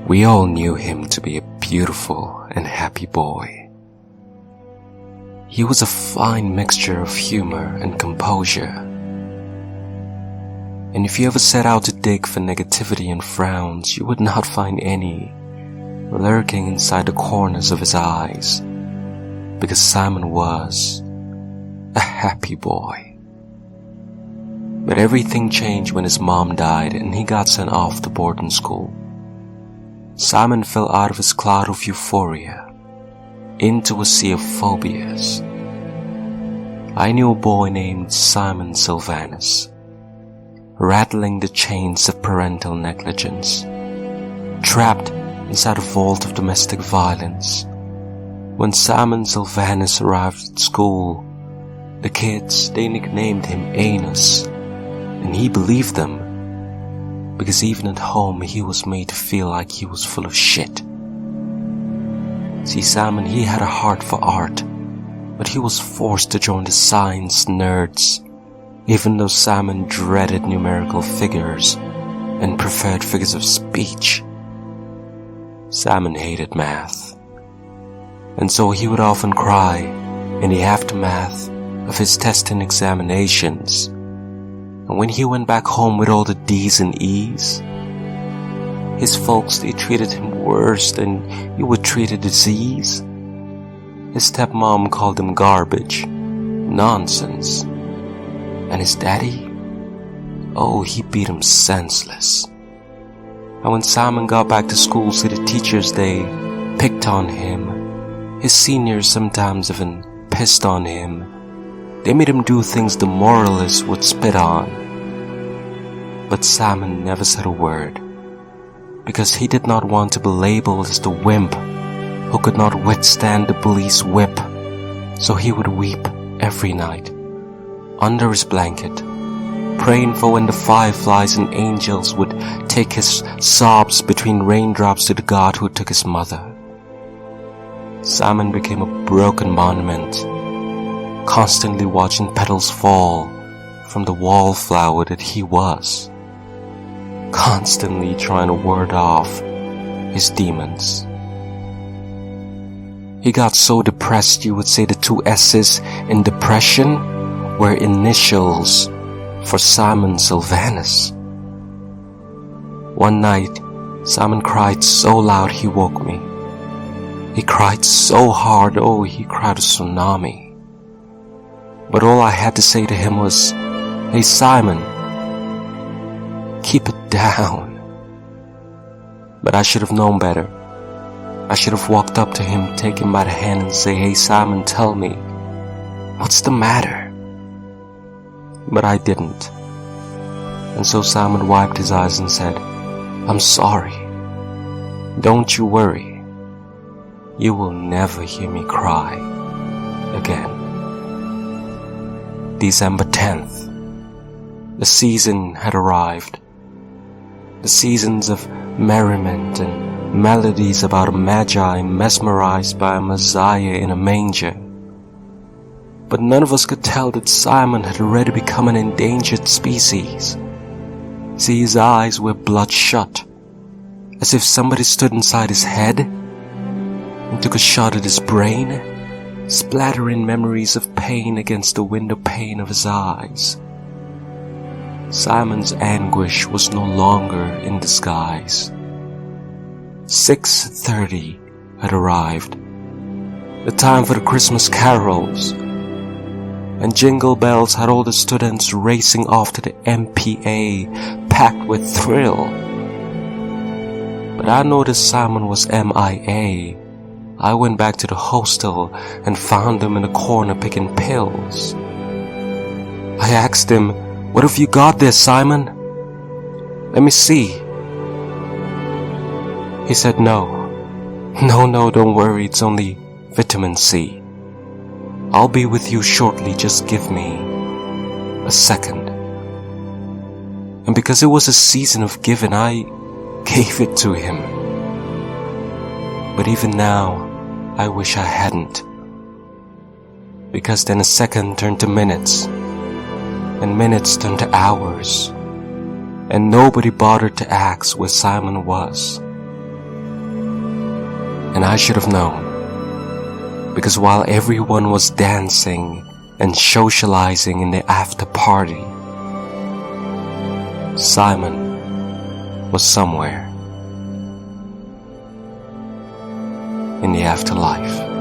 We all knew him to be a beautiful and happy boy. He was a fine mixture of humor and composure. And if you ever set out to dig for negativity and frowns, you would not find any lurking inside the corners of his eyes, because Simon was a happy boy. But everything changed when his mom died and he got sent off to boarding school. Simon fell out of his cloud of euphoria into a sea of phobias. I knew a boy named Simon SYLVANUS, rattling the chains of parental negligence, trapped inside a vault of domestic violence. When Simon SYLVANUS arrived at school, the kids, they nicknamed him Anus, and he believed them, because even at home he was made to feel like he was full of shit. See, Simon, he had a heart for art, but he was forced to join the science nerds, even though Simon dreaded numerical figures and preferred figures of speech. Simon hated math, and so he would often cry in the aftermath of his tests and examinations. And when he went back home with all the D's and E's, his folks, they treated him worse than you would treat a disease. His stepmom called him garbage, nonsense. And his daddy? Oh, he beat him senseless. And when Simon got back to school, see, the teachers, they picked on him. His seniors sometimes even pissed on him. They made him do things the moralists would spit on. But Simon never said a word, because he did not want to be labeled as the wimp who could not withstand the bully's whip. So he would weep every night under his blanket, praying for when the fireflies and angels would take his sobs between raindrops to the God who took his mother. Simon became a broken monument, constantly watching petals fall from the wallflower that he was, constantly trying to ward off his demons. He got so depressed you would say the two S's in depression were initials for Simon SYLVANUS. One night, Simon cried so loud he woke me. He cried so hard, oh, he cried a tsunami. But all I had to say to him was, "Hey Simon, keep it down." But I should have known better. I should have walked up to him, take him by the hand and say, "Hey Simon, tell me, what's the matter?" But I didn't. And so Simon wiped his eyes and said, "I'm sorry. Don't you worry. You will never hear me cry again." December 10th. The season had arrived. The seasons of merriment and melodies about a magi mesmerized by a Messiah in a manger. But none of us could tell that Simon had already become an endangered species. See, his eyes were bloodshot, as if somebody stood inside his head and took a shot at his brain, splattering memories of pain against the window pane of his eyes. Simon's anguish was no longer in disguise. 6:30 had arrived, the time for the Christmas carols, and jingle bells had all the students racing off to the MPA, packed with thrill. But I noticed Simon was MIA. I went back to the hostel and found him in a corner picking pills. I asked him, "What have you got there, Simon? Let me see." He said, No, don't worry, it's only vitamin C. I'll be with you shortly, just give me a second." And because it was a season of giving, I gave it to him. But even now, I wish I hadn't. Because then a second turned to minutes, and minutes turned to hours, and nobody bothered to ask where Simon was. And I should have known, because while everyone was dancing and socializing in the after party, Simon was somewhere in the afterlife.